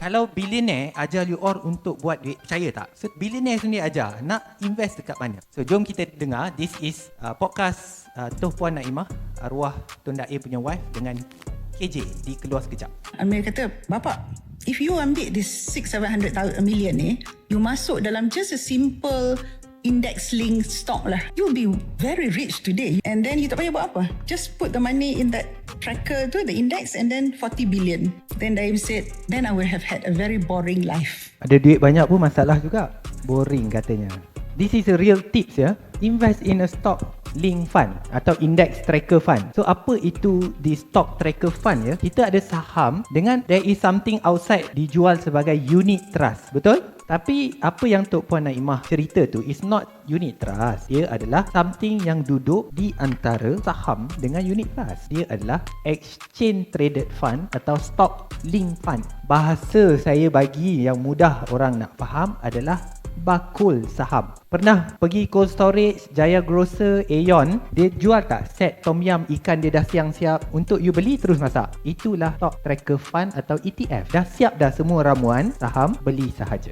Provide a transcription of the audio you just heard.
Kalau billionaire ajar you all untuk buat duit, percaya tak? So billionaire sendiri ajar nak invest dekat mana. So jom kita dengar. This is podcast Tuh Puan Naimah, arwah Tun Dae punya wife dengan KJ di Keluar Sekejap. Amir kata, "Bapak, if you ambil this 600-700 million ni, you masuk dalam just a simple index link stock lah, you'll be very rich today. And then you tak payah buat apa. Just put the money in that tracker tu, the index, and then 40 billion. Then Daim said, then I would have had a very boring life. Ada duit banyak pun masalah juga. Boring katanya. This is a real tips ya. Invest in a stock link fund atau index tracker fund. So apa itu di stock tracker fund ya? Kita ada saham dengan there is something outside dijual sebagai unit trust. Betul? Tapi apa yang Tok Puan Naimah cerita tu is not unit trust. Dia adalah something yang duduk di antara saham dengan unit trust. Dia adalah exchange traded fund atau stock link fund. Bahasa saya bagi yang mudah orang nak faham adalah bakul saham. Pernah pergi cold storage, Jaya Grocer, Aeon, dia jual tak set tom yum ikan dia dah siap untuk you beli terus masak? Itulah stock tracker fund atau ETF. Dah siap dah semua ramuan, saham, beli sahaja.